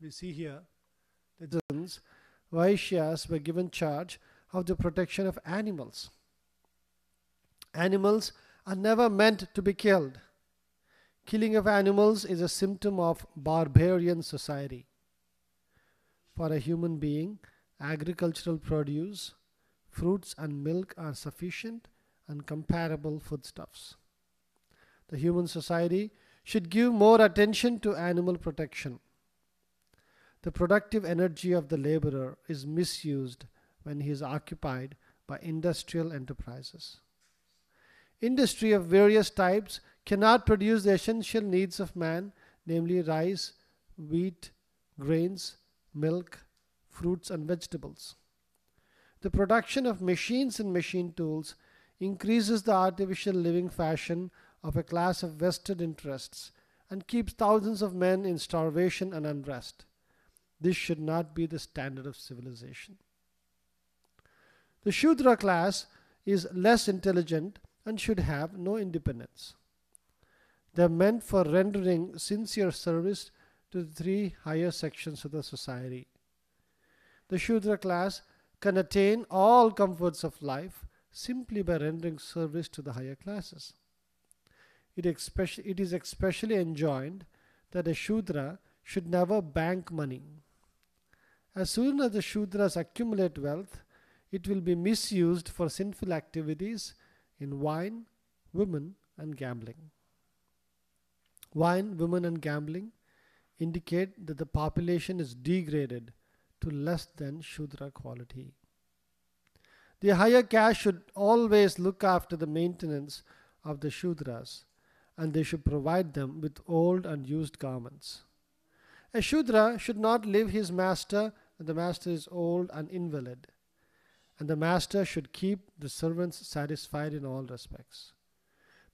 we see here that Vaishyas were given charge of the protection of animals. Animals are never meant to be killed. Killing of animals is a symptom of barbarian society. For a human being, agricultural produce, fruits and milk are sufficient and comparable foodstuffs. The human society should give more attention to animal protection. The productive energy of the laborer is misused when he is occupied by industrial enterprises. Industry of various types cannot produce the essential needs of man, namely rice, wheat, grains, milk, fruits and vegetables. The production of machines and machine tools increases the artificial living fashion of a class of vested interests and keeps thousands of men in starvation and unrest. This should not be the standard of civilization. The Shudra class is less intelligent and should have no independence. They are meant for rendering sincere service to the three higher sections of the society. The Shudra class can attain all comforts of life simply by rendering service to the higher classes. It is especially enjoined that a Shudra should never bank money. As soon as the Shudras accumulate wealth, it will be misused for sinful activities in wine, women, and gambling. Wine, women, and gambling indicate that the population is degraded to less than Shudra quality. The higher caste should always look after the maintenance of the Shudras, and they should provide them with old and used garments. A Shudra should not leave his master when the master is old and invalid, and the master should keep the servants satisfied in all respects.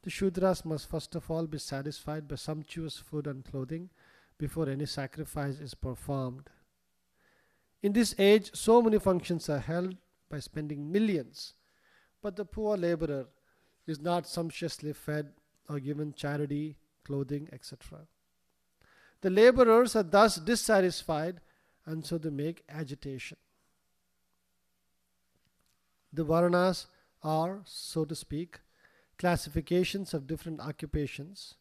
The Shudras must first of all be satisfied by sumptuous food and clothing before any sacrifice is performed. In this age, so many functions are held by spending millions, but the poor laborer is not sumptuously fed or given charity, clothing, etc. The laborers are thus dissatisfied, and so they make agitation. The Varnas are, so to speak, classifications of different occupations,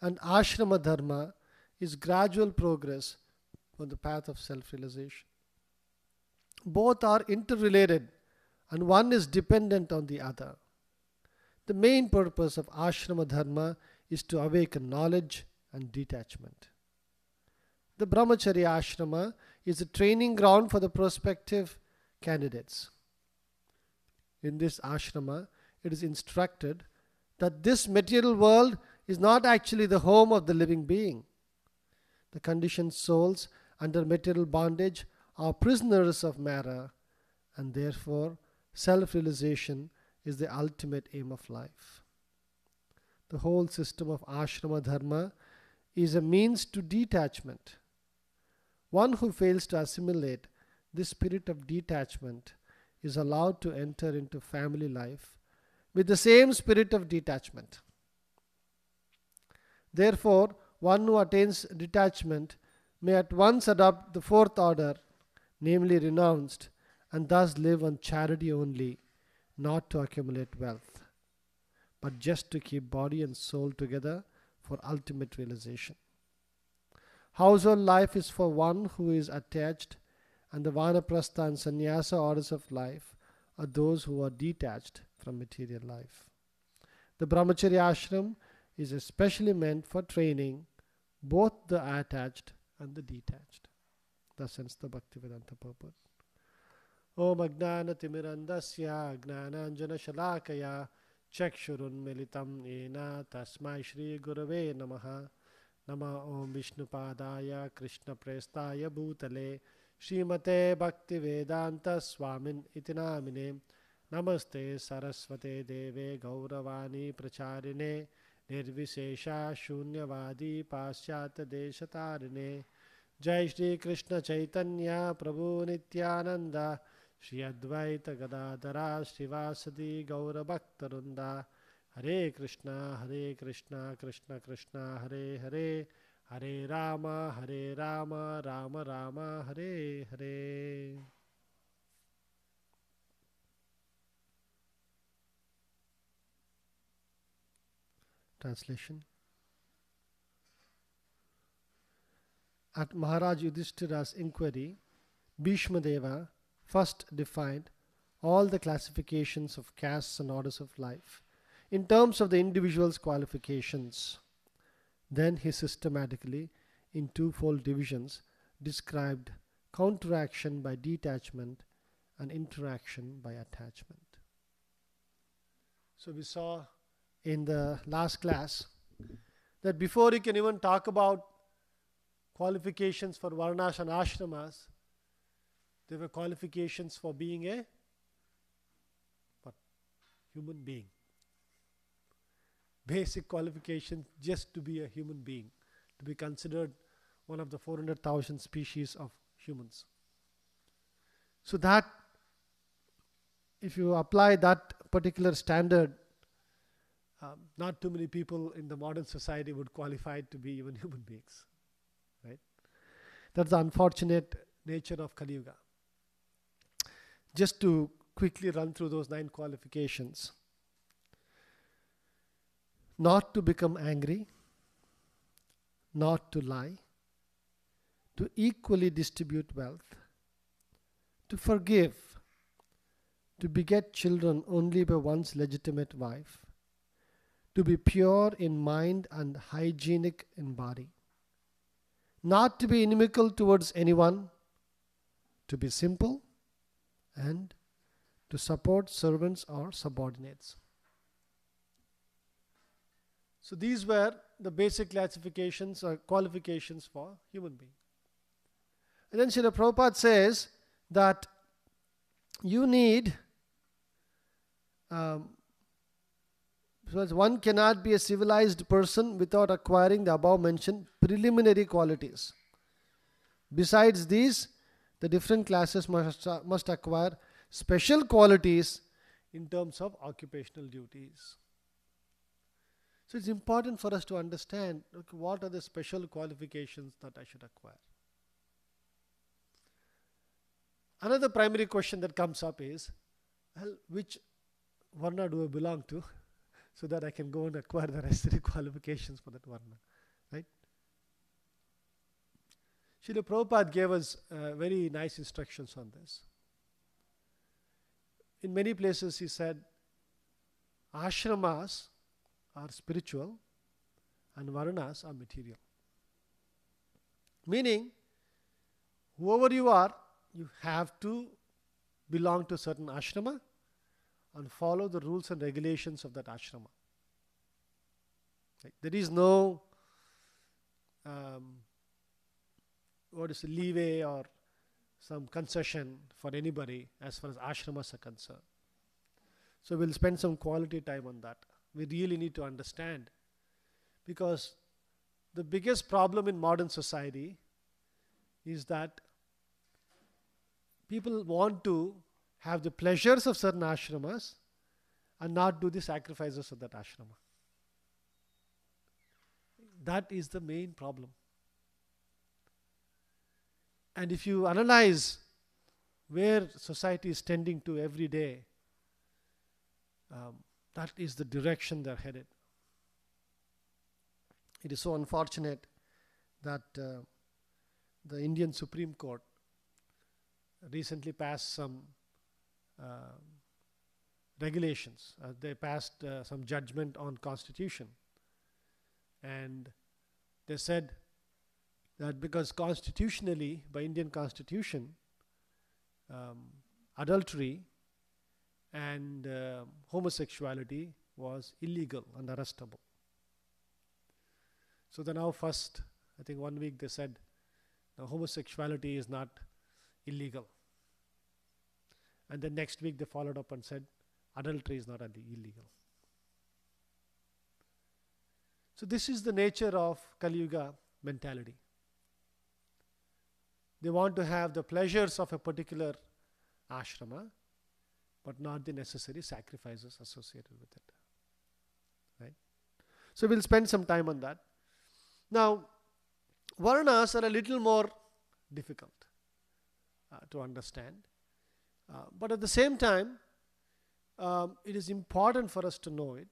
and ashrama dharma is gradual progress on the path of self-realization. Both are interrelated, and one is dependent on the other. The main purpose of ashrama dharma is to awaken knowledge and detachment. The brahmacharya ashrama is a training ground for the prospective candidates. In this ashrama, it is instructed that this material world is not actually the home of the living being. The conditioned souls under material bondage are prisoners of matter, and therefore self-realization is the ultimate aim of life. The whole system of ashrama dharma is a means to detachment. One who fails to assimilate this spirit of detachment is allowed to enter into family life with the same spirit of detachment. Therefore, one who attains detachment may at once adopt the fourth order, namely renounced, and thus live on charity only, not to accumulate wealth, but just to keep body and soul together for ultimate realization. Household life is for one who is attached, and the vanaprastha and sannyasa orders of life are those who are detached from material life. The brahmacharya ashram is especially meant for training both the attached and the detached. Thus ends the Bhaktivedanta purport. Om Ajnana Timirandasya Gnananjana Shalakaya Chakshurun Militam Ena Tasmai Shri Gurave Namaha Nama Om Vishnupadaya Krishna Prestaya Bhutale Srimate Bhaktivedanta Swamin Itinamine Namaste Saraswate Deve Gauravani Pracharine Nirvishesha Shunyavadi Pasyata Deshatarine Jai Shri Krishna Chaitanya Prabhu Nityananda Shri Advaita Gadadhara Srivasadi Gaura Bhaktarunda Hare Krishna Krishna Krishna Hare Hare Hare Rama, Rama Rama, Hare Hare. Translation. At Maharaj Yudhishthira's inquiry, Bhishma Deva first defined all the classifications of castes and orders of life in terms of the individual's qualifications. Then he systematically, in twofold divisions, described counteraction by detachment and interaction by attachment. So we saw in the last class that before you can even talk about qualifications for Varnas and Ashramas, there were qualifications for being a human being. Basic qualifications just to be a human being, to be considered one of the 400,000 species of humans. So that, if you apply that particular standard, not too many people in the modern society would qualify to be even human beings. Right? That's the unfortunate nature of Kali Yuga. Just to quickly run through those 9 qualifications. Not to become angry, not to lie, to equally distribute wealth, to forgive, to beget children only by one's legitimate wife, to be pure in mind and hygienic in body, not to be inimical towards anyone, to be simple, and to support servants or subordinates. So these were the basic classifications or qualifications for human being. And then Srila Prabhupada says that you need, one cannot be a civilized person without acquiring the above mentioned preliminary qualities. Besides these, the different classes must acquire special qualities in terms of occupational duties. So it's important for us to understand, okay, what are the special qualifications that I should acquire. Another primary question that comes up is, well, which Varna do I belong to, so that I can go and acquire the necessary qualifications for that Varna, right? Srila Prabhupada gave us very nice instructions on this. In many places he said, ashramas are spiritual and Varnas are material. Meaning, whoever you are, you have to belong to a certain ashrama and follow the rules and regulations of that ashrama. Right? There is no leeway or some concession for anybody as far as ashramas are concerned. So we'll spend some quality time on that. We really need to understand, because the biggest problem in modern society is that people want to have the pleasures of certain ashramas and not do the sacrifices of that ashrama. That is the main problem. And if you analyze where society is tending to every day, that is the direction they're headed. It is so unfortunate that the Indian Supreme Court recently passed some regulations. They passed some judgment on Constitution. And they said that because constitutionally, by Indian Constitution, adultery and homosexuality was illegal and arrestable. So then now first, I think 1 week they said, now homosexuality is not illegal. And then next week they followed up and said, adultery is not illegal. So this is the nature of Kali Yuga mentality. They want to have the pleasures of a particular ashrama, but not the necessary sacrifices associated with it. Right? So we'll spend some time on that. Now, Varnas are a little more difficult to understand. But at the same time, it is important for us to know it.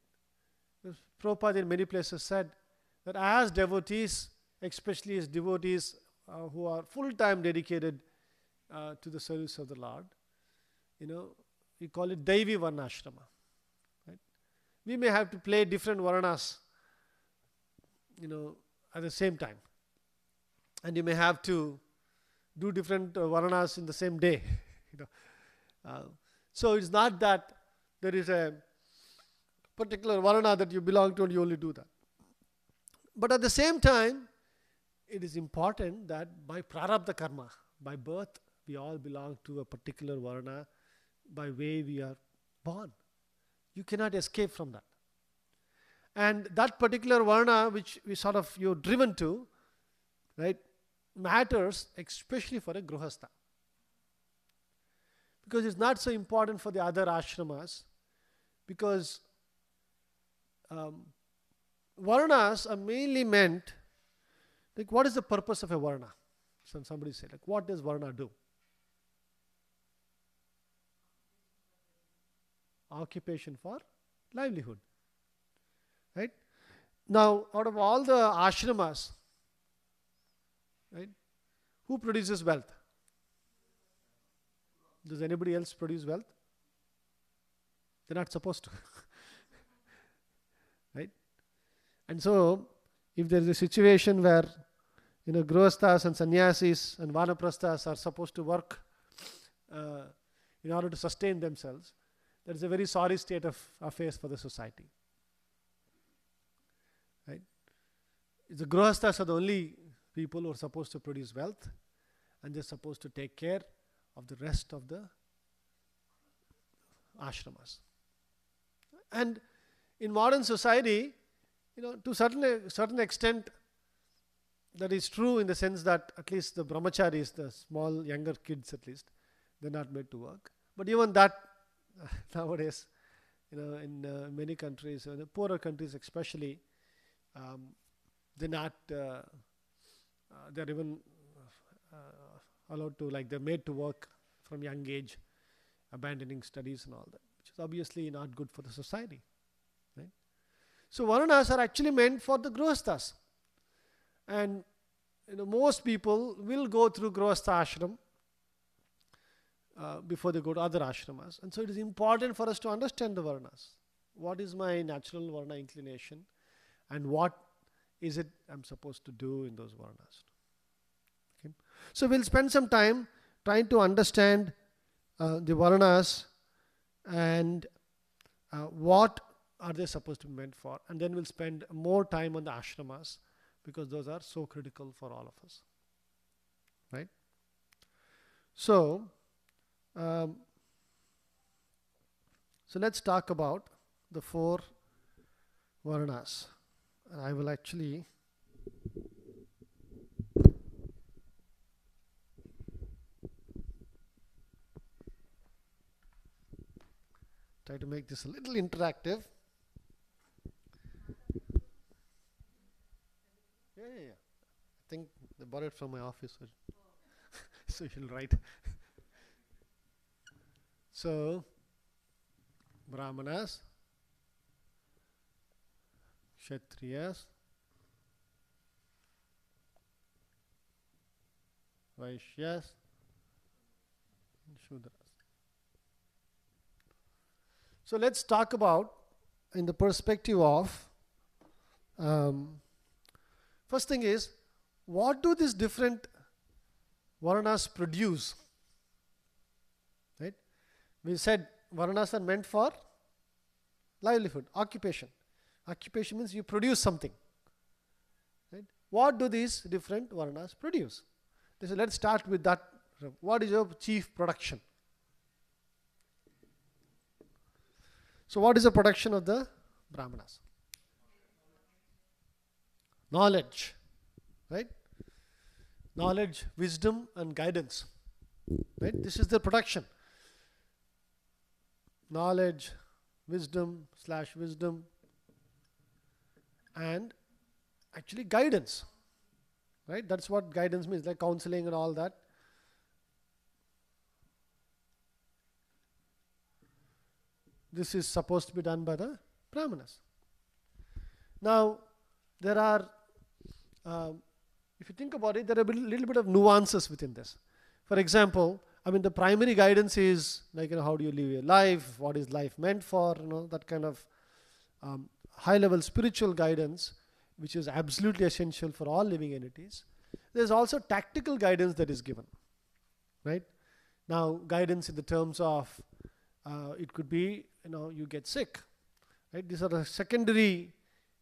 Prabhupada in many places said that as devotees, especially as devotees who are full-time dedicated to the service of the Lord, we call it Daivi Varnasrama. Right? We may have to play different Varnas, at the same time. And you may have to do different Varnas in the same day. So it's not that there is a particular Varna that you belong to and you only do that. But at the same time, it is important that by prarabdha karma, by birth, we all belong to a particular Varna by way we are born. You cannot escape from that. And that particular Varna which you're driven to, right, matters especially for a Grihastha. Because it's not so important for the other ashramas, because Varnas are mainly meant, like, what is the purpose of a Varna? Somebody say, like, what does Varna do? Occupation for livelihood. Right? Now, out of all the ashramas, right, who produces wealth? Does anybody else produce wealth? They're not supposed to. Right? And so, if there is a situation where, Grihasthas and Sannyasis and Vanaprasthas are supposed to work in order to sustain themselves, that is a very sorry state of affairs for the society. Right? The Grihasthas are the only people who are supposed to produce wealth, and they're supposed to take care of the rest of the ashramas. And in modern society, to a certain extent, that is true in the sense that at least the brahmacharis, the small younger kids at least, they're not made to work. But even that, nowadays, in many countries, the poorer countries especially, they're not, they're even allowed to, like, they're made to work from young age, abandoning studies and all that, which is obviously not good for the society. Right? So Varnas are actually meant for the Grihasthas. And most people will go through Grihastha ashram before they go to other ashramas. And so it is important for us to understand the Varnas. What is my natural Varna inclination, and what is it I'm supposed to do in those Varnas? Okay. So we'll spend some time trying to understand the Varnas and what are they supposed to be meant for. And then we'll spend more time on the ashramas, because those are so critical for all of us. Right? So let's talk about the 4 Varnas. And I will actually try to make this a little interactive. Yeah. I think they borrowed it from my office, so you'll write. So, Brahmanas, Kshatriyas, Vaishyas, and Shudras. So let's talk about in the perspective of, first thing is, what do these different Varnas produce? Right? We said Varnas are meant for livelihood, occupation. Occupation means you produce something. Right? What do these different Varnas produce? So let's start with that. What is your chief production? So what is the production of the Brahmanas? Knowledge. Right? Knowledge, wisdom and guidance. Right? This is the production. Knowledge, wisdom /wisdom, and actually guidance. Right? That's what guidance means, like counseling and all that. This is supposed to be done by the Brahmanas. Now, there are, if you think about it, there are a little bit of nuances within this. For example, the primary guidance is like, how do you live your life? What is life meant for? That kind of high-level spiritual guidance, which is absolutely essential for all living entities. There's also tactical guidance that is given, right? Now, guidance in the terms of, it could be, you get sick, right? These are the secondary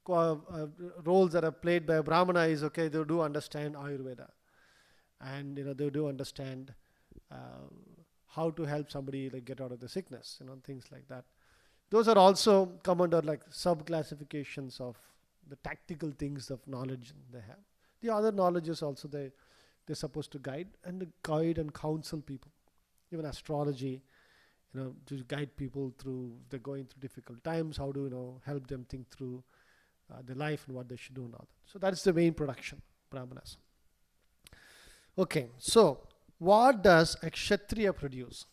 roles that are played by a Brahmana is, okay, they do understand Ayurveda. And, they do understand how to help somebody like get out of the sickness, things like that. Those are also come under like sub-classifications of the tactical things of knowledge they have. The other knowledges also they're supposed to guide and counsel people. Even astrology, to guide people through, they're going through difficult times, how to, help them think through their life and what they should do and all that. So that's the main production, Brahmanas. Okay, so what does a Kshatriya produce?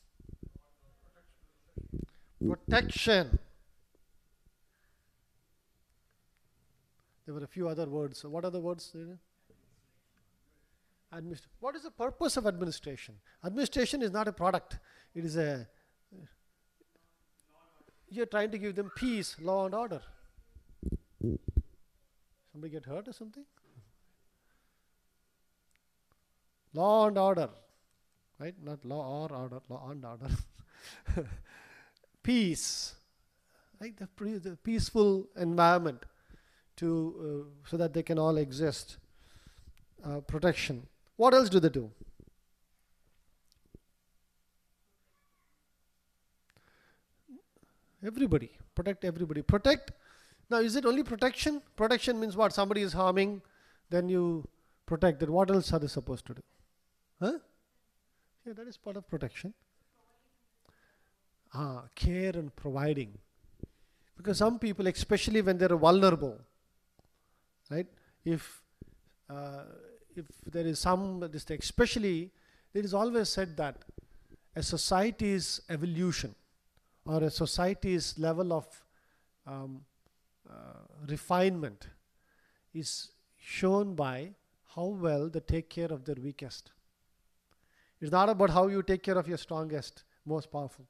Protection. There were a few other words. So what are the words? What is the purpose of administration? Administration is not a product. It is you're trying to give them peace, law and order. Somebody get hurt or something? Law and order. Right? Not law or order, law and order. Peace. Right? The peaceful environment to so that they can all exist. Protection. What else do they do? Everybody. Protect everybody. Protect. Now, is it only protection? Protection means what? Somebody is harming, then you protect it. What else are they supposed to do? Huh? Yeah, that is part of protection. Care and providing. Because some people, especially when they're vulnerable, right? If there is especially, it is always said that a society's evolution or a society's level of refinement is shown by how well they take care of their weakest. It's not about how you take care of your strongest, most powerful.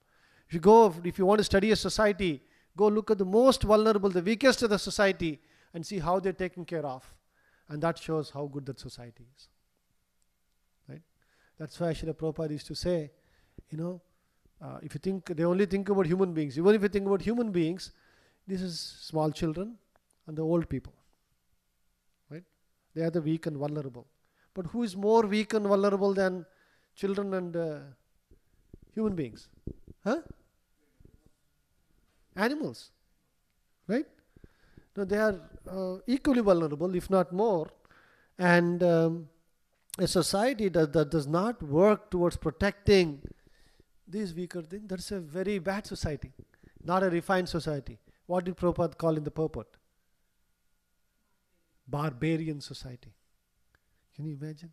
If you want to study a society, go look at the most vulnerable, the weakest of the society, and see how they're taken care of. And that shows how good that society is. Right? That's why Srila Prabhupada used to say, if you think, they only think about human beings. Even if you think about human beings, this is small children and the old people. Right? They are the weak and vulnerable. But who is more weak and vulnerable than children and human beings? Huh? Animals. Right? No, they are equally vulnerable, if not more. And a society that does not work towards protecting these weaker things, that's a very bad society, not a refined society. What did Prabhupada call in the purport? Barbarian society. Can you imagine?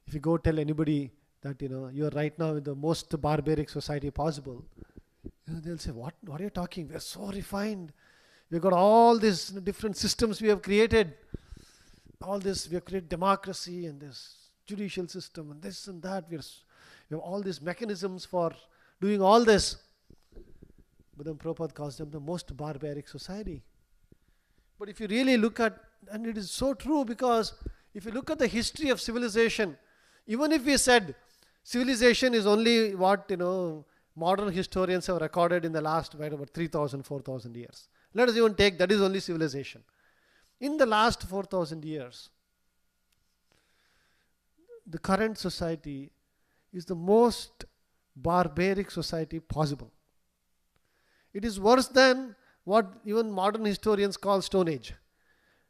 If you go tell anybody that you are right now in the most barbaric society possible, they'll say, what are you talking? We are so refined. We've got all these different systems we have created. All this, we have created democracy and this judicial system and this and that. We have all these mechanisms for doing all this. But then Prabhupada calls them the most barbaric society. But if you really look at, and it is so true, because if you look at the history of civilization, even if we said civilization is only what modern historians have recorded in the last about 3,000, 4,000 years. Let us even take that is only civilization. In the last 4,000 years, the current society is the most barbaric society possible. It is worse than what even modern historians call Stone Age,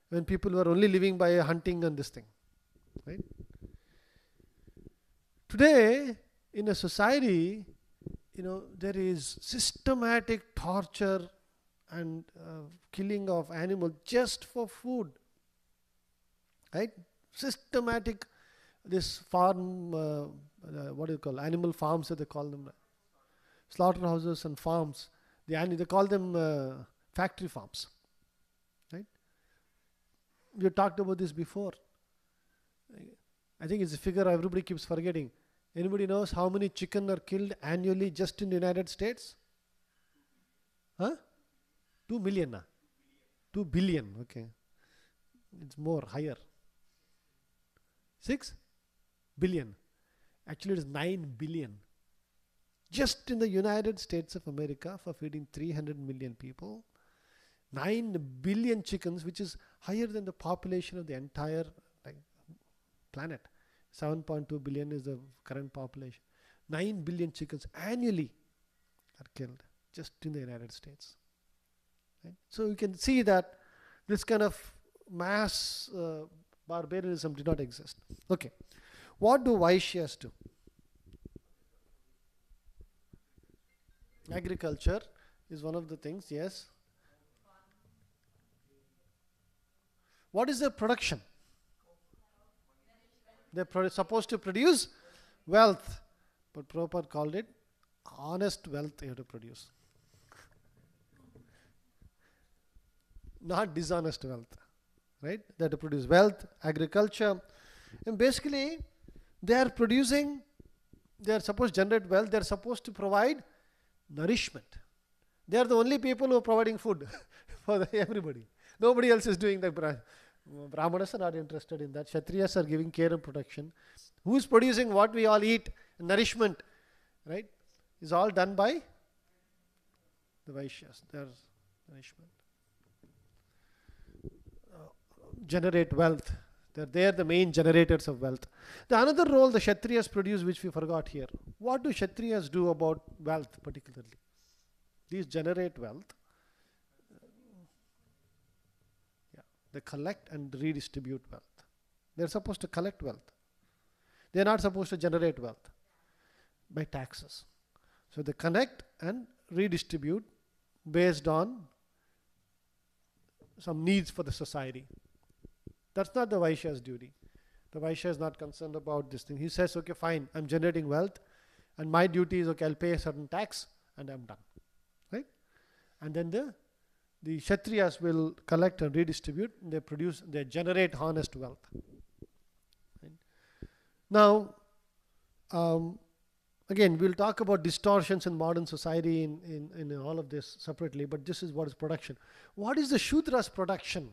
when people were only living by hunting and this thing. Right? Today, in a society, there is systematic torture and killing of animals just for food. right? Systematic, this farm, what do you call, animal farms that they call them, slaughterhouses and farms. They call them factory farms, right? We talked about this before. I think it's a figure everybody keeps forgetting. Anybody knows how many chicken are killed annually just in the United States? Huh? 2 million. 2 billion. Okay. It's more, higher. 6 billion. Actually, it is 9 billion. Just in the United States of America, for feeding 300 million people, 9 billion chickens, which is higher than the population of the entire planet. 7.2 billion is the current population. 9 billion chickens annually are killed just in the United States. Right? So you can see that this kind of mass barbarianism did not exist. Okay. What do Vaishyas do? Agriculture is one of the things, yes. What is their production? They're supposed to produce wealth, but Prabhupada called it honest wealth you have to produce. Not dishonest wealth, right? They have to produce wealth, agriculture, and basically they are producing, they are supposed to generate wealth, they are supposed to provide nourishment. They are the only people who are providing food for everybody. Nobody else is doing that. Brahmanas are not interested in that. Kshatriyas are giving care and protection. Who is producing what we all eat? Nourishment, right? Is all done by the Vaishyas. Their nourishment. Generate wealth. They are the main generators of wealth. The another role the Kshatriyas produce, which we forgot here. What do Kshatriyas do about wealth particularly? These generate wealth. They collect and redistribute wealth. They are supposed to collect wealth. They are not supposed to generate wealth by taxes. So they connect and redistribute based on some needs for the society. That's not the Vaishya's duty. The Vaishya is not concerned about this thing. He says, okay, fine, I'm generating wealth and my duty is, okay, I'll pay a certain tax and I'm done. Right? And then the Kshatriyas will collect and redistribute. They generate honest wealth. Right? Now, again, we'll talk about distortions in modern society in all of this separately, but this is what is production. What is the Shudra's production?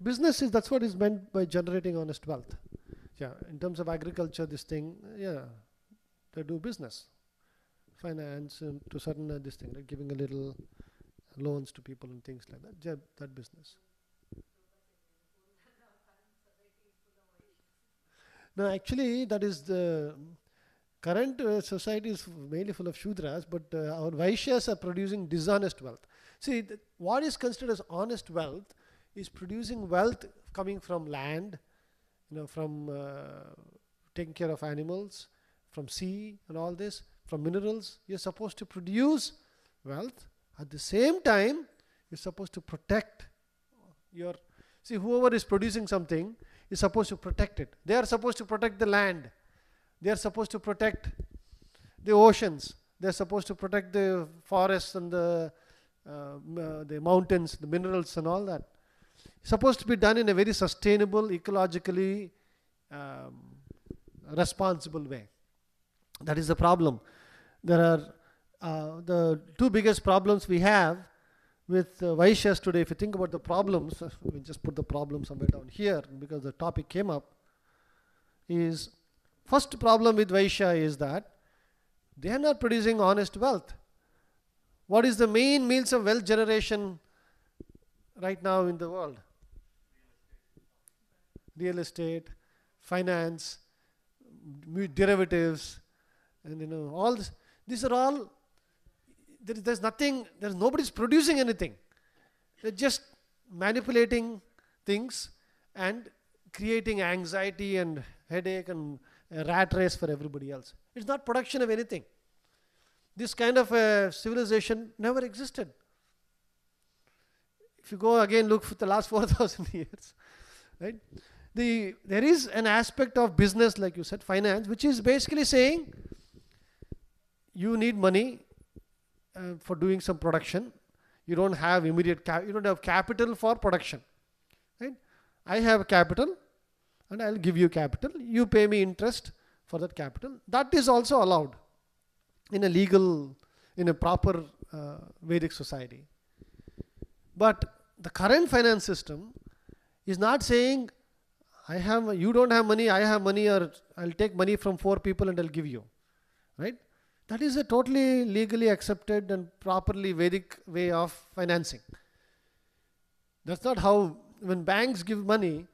Business is, that's what is meant by generating honest wealth. Yeah, in terms of agriculture, this thing, yeah, they do business. Finance and to certain this thing, like giving a little loans to people and things like that. That business. No, actually, that is the current society is mainly full of Shudras, but our Vaishyas are producing dishonest wealth. See, what is considered as honest wealth is producing wealth coming from land, from taking care of animals, from sea and all this. From minerals, you're supposed to produce wealth. At the same time, you're supposed to protect whoever is producing something is supposed to protect it. They are supposed to protect the land. They are supposed to protect the oceans. They are supposed to protect the forests and the mountains, the minerals and all that. It's supposed to be done in a very sustainable, ecologically responsible way. That is the problem. There are the two biggest problems we have with Vaishyas today. If you think about the problems, we just put the problem somewhere down here because the topic came up. Is first problem with Vaishya is that they are not producing honest wealth. What is the main means of wealth generation right now in the world? Real estate, finance, derivatives, and all this. These are all, there's nothing, nobody's producing anything. They're just manipulating things and creating anxiety and headache and a rat race for everybody else. It's not production of anything. This kind of a civilization never existed. If you go again, look for the last 4,000 years, right? There is an aspect of business, like you said, finance, which is basically saying you need money for doing some production. You don't have you don't have capital for production, right? I have capital, and I'll give you capital. You pay me interest for that capital. That is also allowed in a proper Vedic society. But the current finance system is not saying you don't have money, I have money, or I'll take money from 4 people and I'll give you, right? That is a totally legally accepted and properly Vedic way of financing. That's not how, when banks give money,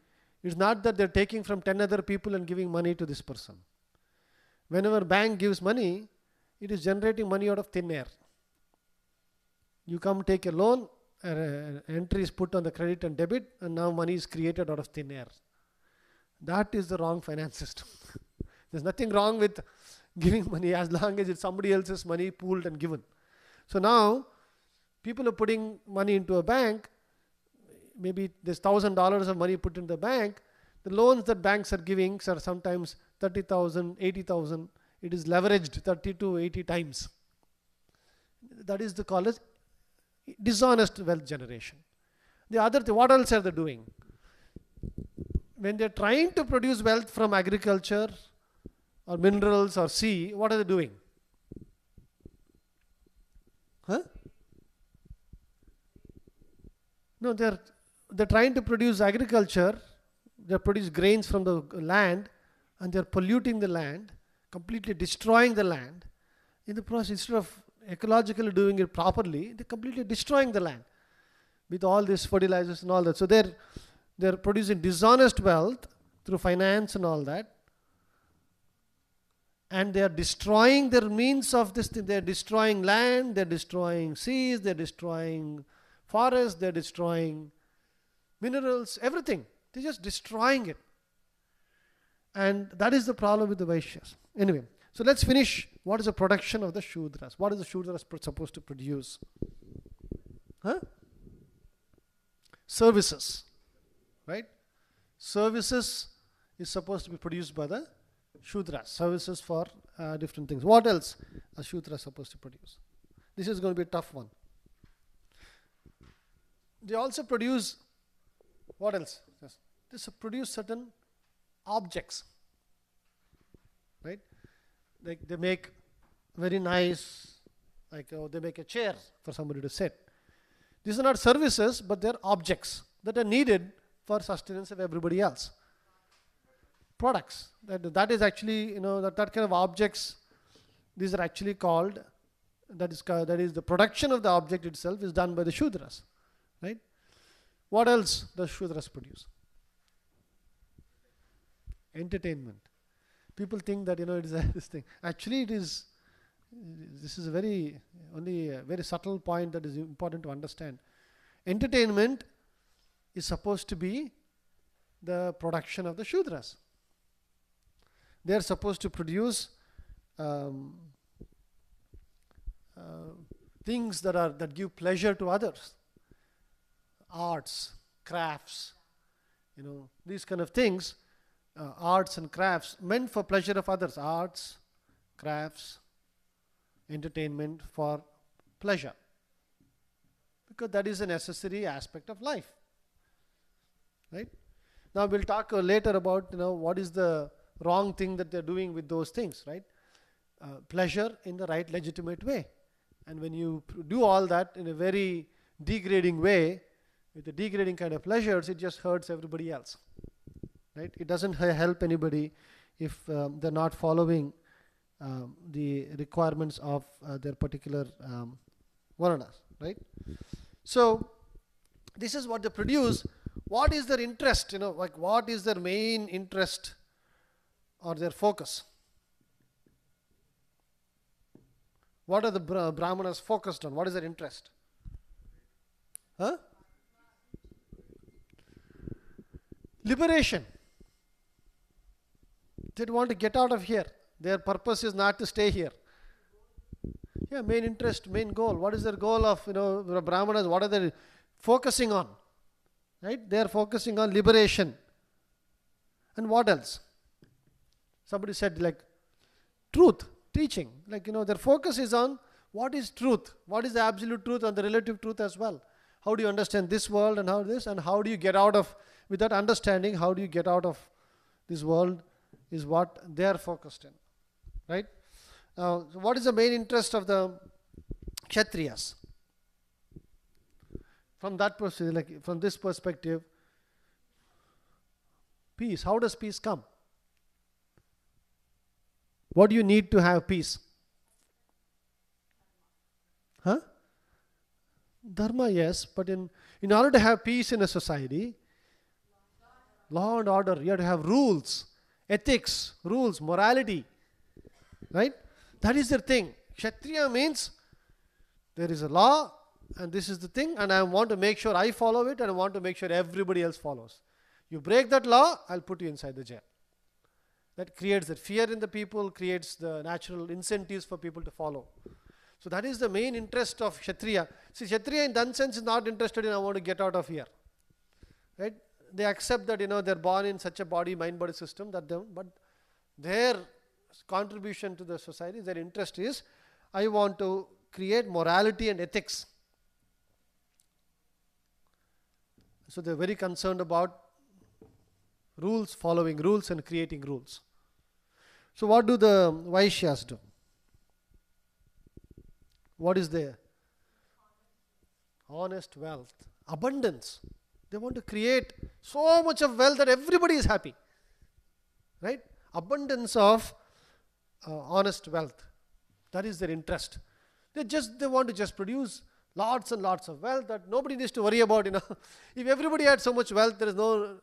it's not that they're taking from 10 other people and giving money to this person. Whenever bank gives money, it is generating money out of thin air. You come take a loan, entry is put on the credit and debit, and now money is created out of thin air. That is the wrong finance system. There's nothing wrong with giving money as long as it's somebody else's money pooled and given. So now people are putting money into a bank. Maybe there's $1,000 of money put in the bank. The loans that banks are giving are sometimes 30,000, 80,000. It is leveraged 30 to 80 times. That is the call as dishonest wealth generation. The other thing, what else are they doing? When they're trying to produce wealth from agriculture or minerals or sea, what are they doing? No, they're trying to produce agriculture. They produce grains from the land, and they're polluting the land, completely destroying the land. In the process, instead of ecologically doing it properly, they're completely destroying the land with all these fertilizers and all that. So they're producing dishonest wealth through finance and all that. And they are destroying their means of this thing. They're destroying land, they're destroying seas, they're destroying forests, they're destroying minerals, everything. They're just destroying it. And that is the problem with the Vaishyas. Anyway, so let's finish. What is the production of the Shudras? What is the Shudras supposed to produce? Services. Right? Services is supposed to be produced by the Shudras. Services for different things. What else are Shudras supposed to produce? This is going to be a tough one. They also produce, what else? Yes. They produce certain objects. Right? Like they make very nice, they make a chair for somebody to sit. These are not services, but they're objects that are needed for sustenance of everybody else. Products. That is actually, that kind of objects, these are actually called, that is the production of the object itself is done by the Shudras. Right? What else does Shudras produce? Entertainment. People think that, it is this thing. Actually, this is only a very subtle point that is important to understand. Entertainment is supposed to be the production of the Shudras. They are supposed to produce things that give pleasure to others. Arts, crafts, these kind of things. Arts and crafts meant for pleasure of others. Arts, crafts, entertainment for pleasure. Because that is a necessary aspect of life. Right? Now we'll talk later about what is the wrong thing that they're doing with those things. Right? Pleasure in the right legitimate way. And when you do all that in a very degrading way, with the degrading kind of pleasures, it just hurts everybody else. Right? It doesn't help anybody if they're not following the requirements of their particular varnas. Right? So this is what they produce. What is their interest? What is their main interest or their focus? What are the Brahmanas focused on? What is their interest? Liberation. They want to get out of here. Their purpose is not to stay here. Yeah, main interest, main goal. What is their goal of, Brahmanas? What are their focusing on. Right? They are focusing on liberation. And what else? Somebody said like truth, teaching. Like, their focus is on what is truth, what is the absolute truth and the relative truth as well. How do you understand this world and how do you get out of, with that understanding, how do you get out of this world is what they are focused in. Right? So what is the main interest of the Kshatriyas? From that perspective, like from this perspective, peace. How does peace come? What do you need to have peace? Huh? Dharma, yes, but in order to have peace in a society, law and order, you have to have rules, ethics, rules, morality. Right? That is the thing. Kshatriya means there is a law and this is the thing, and I want to make sure I follow it and I want to make sure everybody else follows. You break that law, I'll put you inside the jail. That creates that fear in the people, creates the natural incentives for people to follow. So that is the main interest of Kshatriya. See, Kshatriya in that sense is not interested in I want to get out of here. Right? They accept that they're born in such a mind-body system but their contribution to the society, their interest is I want to create morality and ethics. So they're very concerned about rules, following rules and creating rules. So what do the Vaishyas do? What is there? Honest wealth, abundance. They want to create so much of wealth that everybody is happy. Right? Abundance of honest wealth. That is their interest. They want to just produce lots and lots of wealth that nobody needs to worry about. If everybody had so much wealth,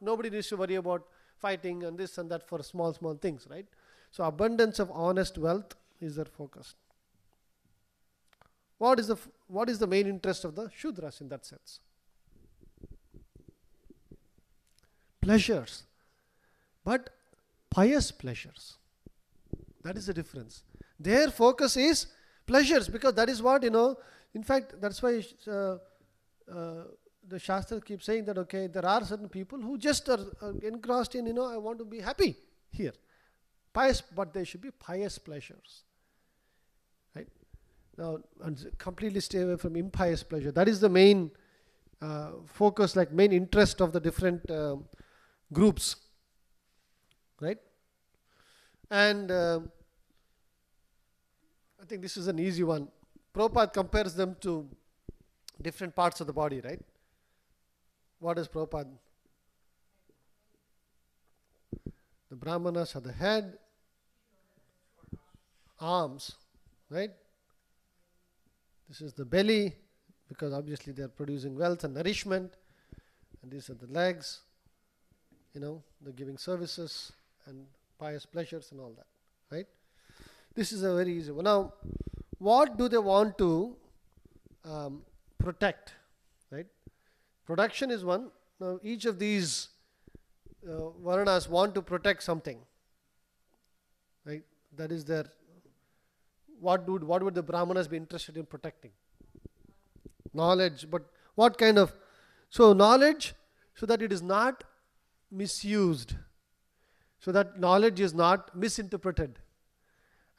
nobody needs to worry about fighting and this and that for small things, right? So abundance of honest wealth is their focus. What is the main interest of the Shudras in that sense? Pleasures, but pious pleasures. That is the difference. Their focus is pleasures, because that is what, in fact, that's why the Shastra keeps saying that, okay, there are certain people who just are engrossed in, I want to be happy here. Pious, but they should be pious pleasures. Right? Now, and completely stay away from impious pleasure. That is the main focus, like main interest of the different groups. Right? And I think this is an easy one. Prabhupada compares them to different parts of the body, right? What is Prabhupada? The Brahmanas are the head, arms, right? This is the belly, because obviously they are producing wealth and nourishment. And these are the legs, they're giving services and pious pleasures and all that, right? This is a very easy one. Now, what do they want to protect, right? Production is one. Now, each of these Varnas want to protect something, right? That is their, what would the Brahmanas be interested in protecting? Knowledge, but what kind of, so knowledge, so that it is not misused, so that knowledge is not misinterpreted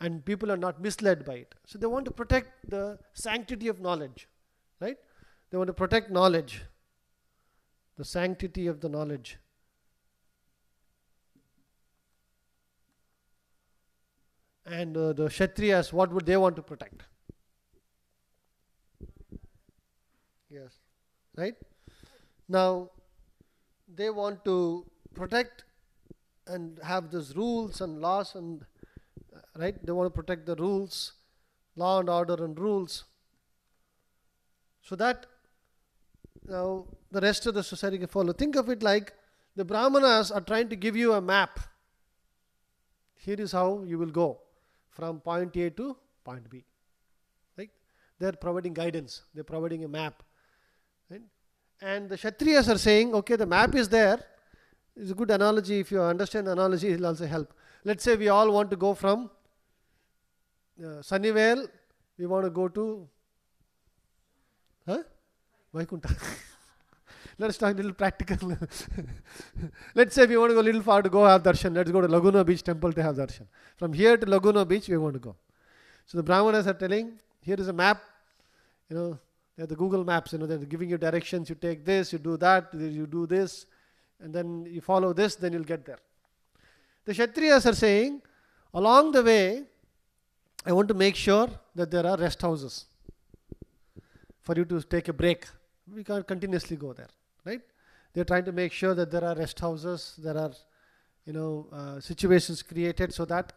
and people are not misled by it. So they want to protect the sanctity of knowledge, right? They want to protect knowledge, the sanctity of the knowledge. And the Kshatriyas, what would they want to protect? Yes, right? Now, they want to protect and have those rules and laws and, right? They want to protect the rules, law and order and rules, so that now the rest of the society can follow. Think of it like the Brahmanas are trying to give you a map. Here is how you will go from point A to point B. Right? They are providing guidance. They are providing a map. Right? And the Kshatriyas are saying, okay, the map is there. It's a good analogy. If you understand the analogy, it will also help. Let's say we all want to go from Sunnyvale, we want to go to Vaikunta. Let's talk a little practical. Let's say we want to go a little far to go have darshan. Let's go to Laguna Beach temple to have darshan. From here to Laguna Beach, we want to go. So the Brahmanas are telling, here is a map. They're the Google Maps. They're giving you directions. You take this, you do that, you do this, and then you follow this, then you'll get there. The Kshatriyas are saying, along the way, I want to make sure that there are rest houses for you to take a break. We can't continuously go there, right? They're trying to make sure that there are rest houses, there are, situations created so that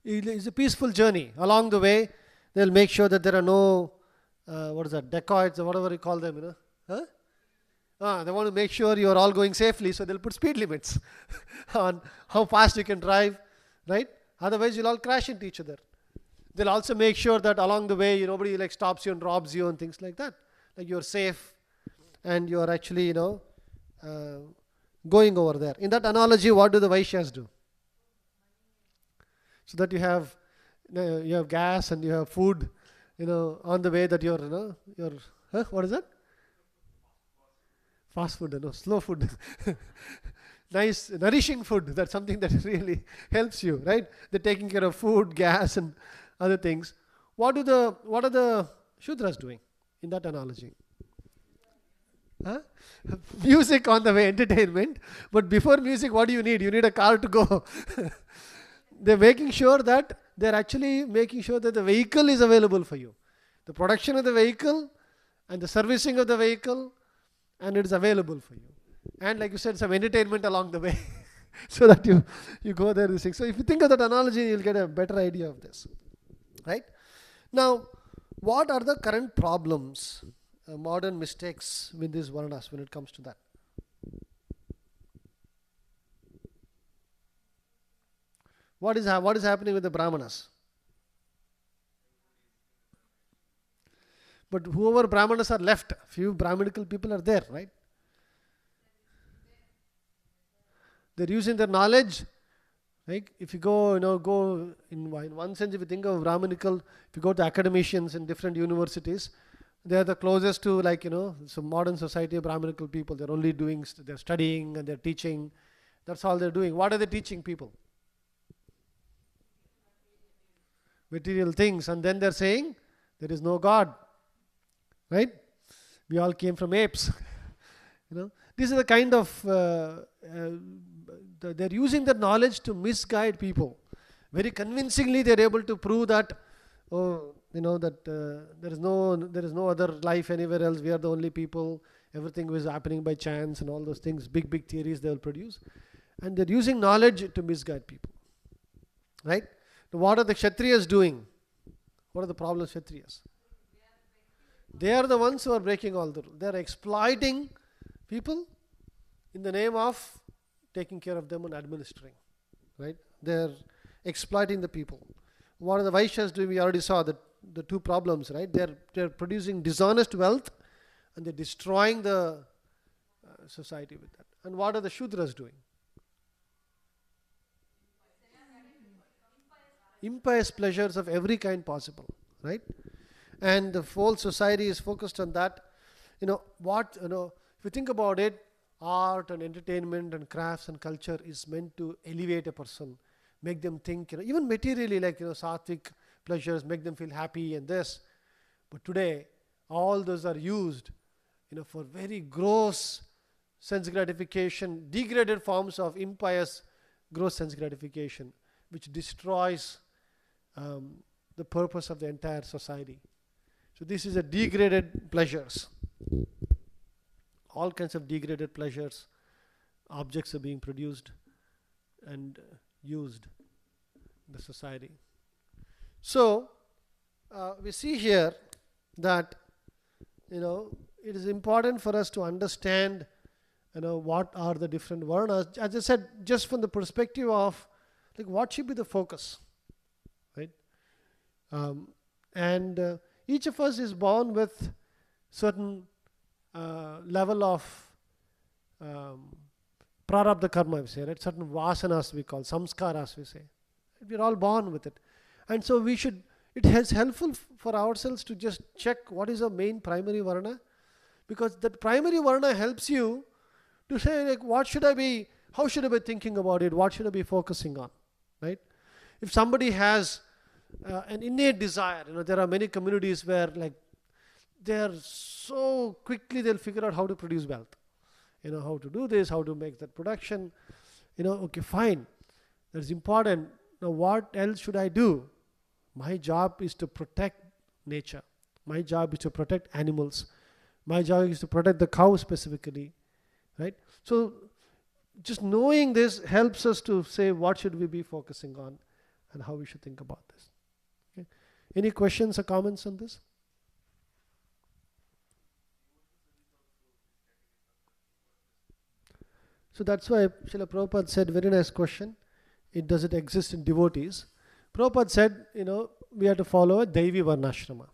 it is a peaceful journey. Along the way, they'll make sure that there are no, dacoits or whatever you call them, They want to make sure you are all going safely, so they'll put speed limits on how fast you can drive, right? Otherwise, you'll all crash into each other. They'll also make sure that along the way, nobody stops you and robs you and things like that. Like you're safe and you're actually, going over there. In that analogy, what do the Vaishyas do? So that you have gas and you have food, on the way that you're, what is that? Fast food, slow food. Nice, nourishing food. That's something that really helps you, right? They're taking care of food, gas, and other things. What are the Shudras doing in that analogy? Music on the way, entertainment. But before music, what do you need? You need a car to go. They're making sure that the vehicle is available for you. The production of the vehicle and the servicing of the vehicle, and it is available for you. And like you said, some entertainment along the way so that you go there. So if you think of that analogy, you'll get a better idea of this. Right? Now, what are the current problems, modern mistakes with these Varnas when it comes to that? What is happening with the Brahmanas? But whoever Brahmanas are left, few Brahmanical people are there, right? They're using their knowledge. Like if you go in one sense, if you think of Brahmanical, if you go to academicians in different universities, they are the closest to some modern society of Brahmanical people. They're only they're studying and they're teaching. That's all they're doing. What are they teaching people? Material things. And then they're saying, there is no God. Right? We all came from apes. This is the kind of, they're using their knowledge to misguide people. Very convincingly they're able to prove that, there is no other life anywhere else. We are the only people. Everything was happening by chance and all those things. Big theories they will produce. And they're using knowledge to misguide people. Right? Now, what are the Kshatriyas doing? What are the problems of Kshatriyas? They are the ones who are breaking all the rules. They are exploiting people in the name of taking care of them and administering. Right? They are exploiting the people. What are the Vaishyas doing? We already saw the two problems, right? They are producing dishonest wealth and they're destroying the society with that. And what are the Shudras doing? Impious pleasures of every kind possible, right? And the whole society is focused on that. If you think about it, art and entertainment and crafts and culture is meant to elevate a person, make them think, even materially, like, sattvic pleasures, make them feel happy and this. But today, all those are used, for very gross sense gratification, degraded forms of impious gross sense gratification, which destroys the purpose of the entire society. So this is a degraded pleasures. All kinds of degraded pleasures, objects are being produced and used in the society. So we see here that it is important for us to understand what are the different varnas. As I said, just from the perspective of what should be the focus, right? And each of us is born with certain level of prarabdha karma, we say, right? Certain vasanas we call, samskaras we say. We're all born with it. And so it is helpful for ourselves to just check what is the main primary varna. Because that primary varna helps you to say, like, what should I be, how should I be thinking about it, what should I be focusing on, right? If somebody has an innate desire, there are many communities where, like, they are so quickly they'll figure out how to produce wealth, how to do this, how to make that production, okay, fine, that's important. Now what else should I do? My job is to protect nature. My job is to protect animals. My job is to protect the cow specifically, right? So just knowing this helps us to say what should we be focusing on and how we should think about this. Okay. Any questions or comments on this? So that's why Srila Prabhupada said, very nice question, does it exist in devotees? Prabhupada said, we have to follow a Daivi Varnasrama.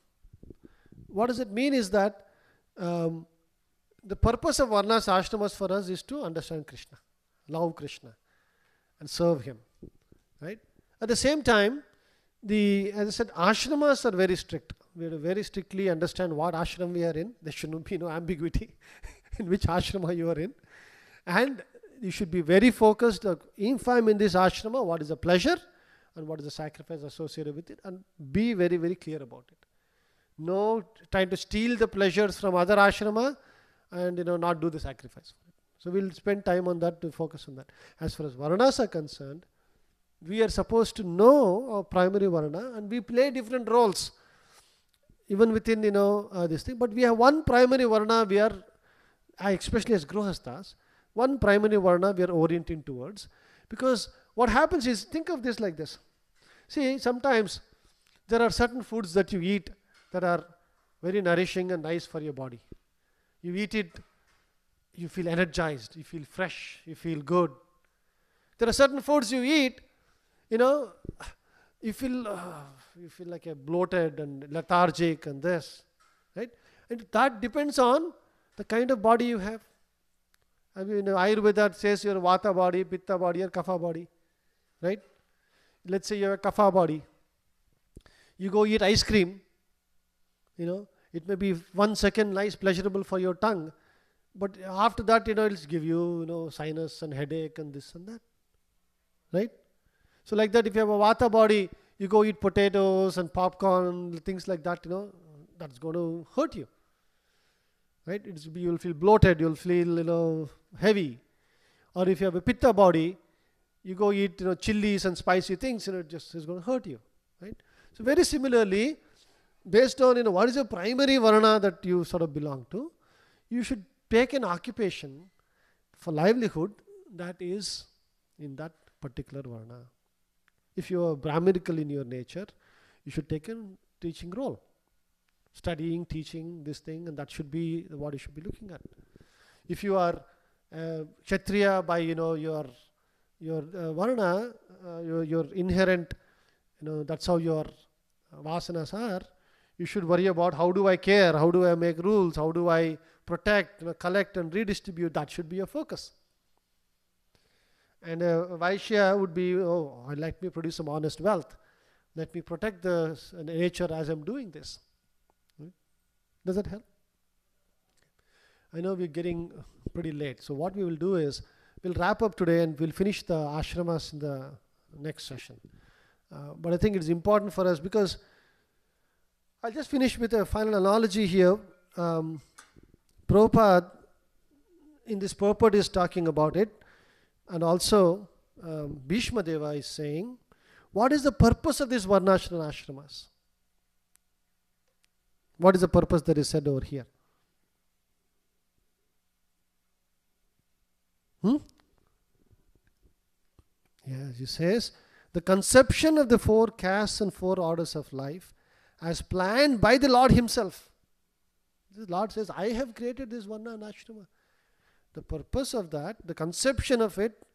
What does it mean is that the purpose of Varnas ashramas for us is to understand Krishna, love Krishna and serve him, right? At the same time, as I said, ashramas are very strict. We have to very strictly understand what ashram we are in. There shouldn't be no ambiguity in which ashrama you are in. And you should be very focused. If I'm in this ashrama, what is the pleasure and what is the sacrifice associated with it, and be very, very clear about it. No trying to steal the pleasures from other ashrama and not do the sacrifice for it. So we'll spend time on that, to focus on that. As far as Varnas are concerned, we are supposed to know our primary Varna, and we play different roles even within this thing. But we have one primary Varna we are, especially as Grihasthas, one primary Varna we are orienting towards. Because what happens is, think of this like this. See, sometimes there are certain foods that you eat that are very nourishing and nice for your body. You eat it, you feel energized, you feel fresh, you feel good. There are certain foods you eat, you feel like a bloated and lethargic and this, right? And that depends on the kind of body you have. I mean, Ayurveda says you're a Vata body, Pitta body, or Kapha body, right? Let's say you have a Kapha body. You go eat ice cream, it may be 1 second nice, pleasurable for your tongue, but after that, it'll give you, sinus and headache and this and that, right? So like that, if you have a Vata body, you go eat potatoes and popcorn, things like that, that's going to hurt you, right? You'll feel bloated, you'll feel, heavy. Or if you have a Pitta body, you go eat, chilies and spicy things, it just is going to hurt you, right? So very similarly, based on, what is your primary Varna that you sort of belong to, you should take an occupation for livelihood that is in that particular Varna. If you are Brahminical in your nature, you should take a teaching role. Studying, teaching, this thing, and that should be what you should be looking at. If you are Kshatriya by, your Varna, your inherent, that's how your vasanas are, you should worry about how do I care, how do I make rules, how do I protect, collect and redistribute. That should be your focus. And Vaishya would be, let me produce some honest wealth. Let me protect the nature as I'm doing this. Does that help? I know we're getting pretty late. So what we will do is, we'll wrap up today and we'll finish the ashramas in the next session. But I think it's important for us, because I'll just finish with a final analogy here. Prabhupada, in this purport, is talking about it. And also, Bhishma Deva is saying, what is the purpose of these Varnashram ashramas? What is the purpose that is said over here? Yes, he says, the conception of the 4 castes and 4 orders of life as planned by the Lord himself. The Lord says, I have created this Varna and Ashrama. The purpose of that, the conception of it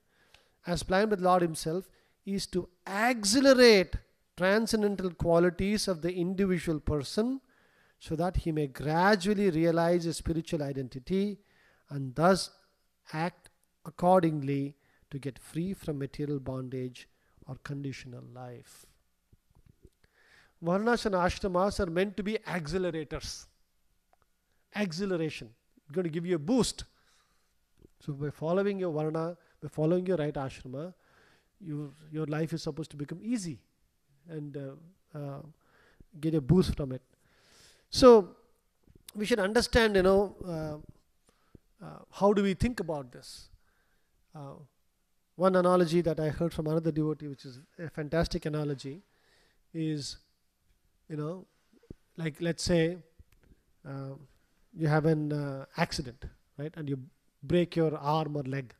as planned by the Lord himself, is to accelerate transcendental qualities of the individual person so that he may gradually realize his spiritual identity and thus act accordingly to get free from material bondage or conditional life. Varnas and ashramas are meant to be accelerators. Acceleration. It's going to give you a boost. So by following your Varna, by following your right ashrama, your life is supposed to become easy and get a boost from it. So we should understand, how do we think about this? One analogy that I heard from another devotee, which is a fantastic analogy, is, like let's say you have an accident, right? And you break your arm or leg.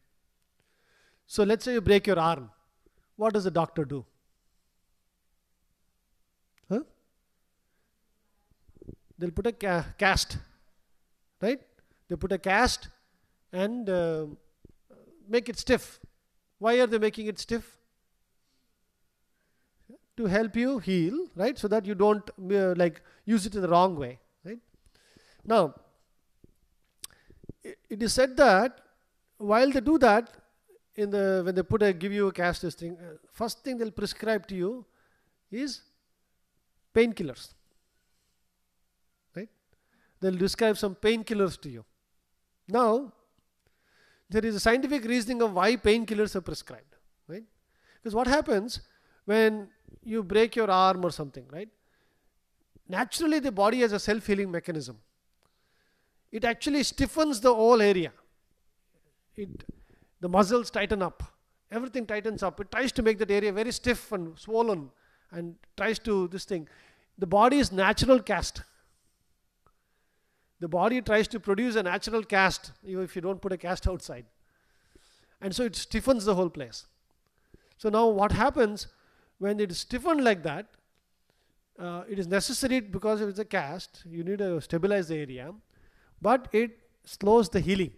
So let's say you break your arm. What does the doctor do? Huh? They'll put a cast, right? They put a cast and make it stiff. Why are they making it stiff? To help you heal, right? So that you don't use it in the wrong way, right? Now, it is said that while they do that, when they give you a cast, this thing, first thing they'll prescribe to you is painkillers, right? They'll describe some painkillers to you. Now, there is a scientific reasoning of why painkillers are prescribed, right? Because what happens when you break your arm or something, right? Naturally, the body has a self-healing mechanism. It actually stiffens the whole area. The muscles tighten up. Everything tightens up. It tries to make that area very stiff and swollen and tries to this thing. The body is natural cast. The body tries to produce a natural cast, even if you don't put a cast outside. And so it stiffens the whole place. So now what happens when it is stiffened like that, it is necessary because it's a cast, you need to stabilize the area, but it slows the healing.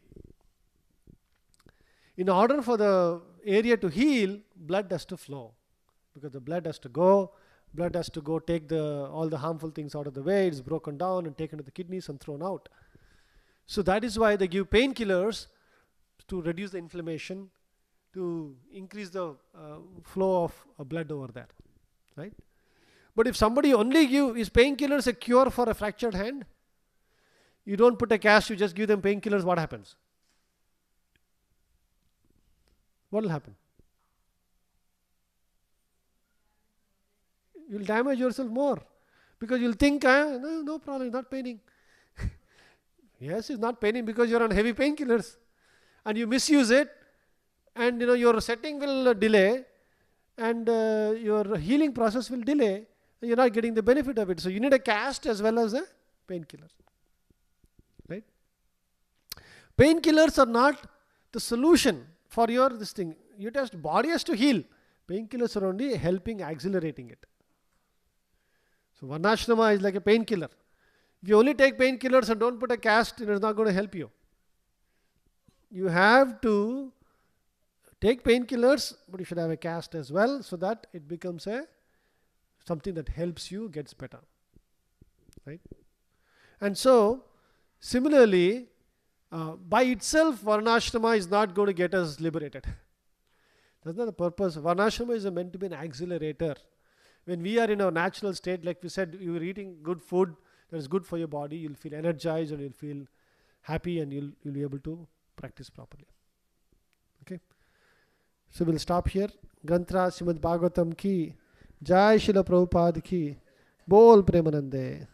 In order for the area to heal, blood has to flow. Because the blood has to go take all the harmful things out of the way. It's broken down and taken to the kidneys and thrown out. So that is why they give painkillers to reduce the inflammation, to increase the flow of blood over there, right? But if somebody only is painkillers a cure for a fractured hand? You don't put a cast, you just give them painkillers, what happens? What will happen? You'll damage yourself more. Because you'll think, no problem, it's not paining. Yes, it's not paining because you're on heavy painkillers. And you misuse it, and your setting will delay, and your healing process will delay, and you're not getting the benefit of it. So you need a cast as well as a painkiller. Right? Painkillers are not the solution for this thing. Body has to heal. Painkillers are only helping, accelerating it. So Varnasrama is like a painkiller. If you only take painkillers and don't put a cast, it is not going to help you. You have to take painkillers, but you should have a cast as well, so that it becomes something that helps you, gets better. Right? And so, similarly, by itself, Varnasrama is not going to get us liberated. That's not the purpose. Varnasrama is meant to be an accelerator. When we are in our natural state, like we said, you are eating good food that is good for your body, you'll feel energized and you'll feel happy and you'll be able to practice properly. Okay? So we'll stop here. Grantra Srimad Bhagavatam ki, Jai Srila Prabhupada ki, Bol Premanande.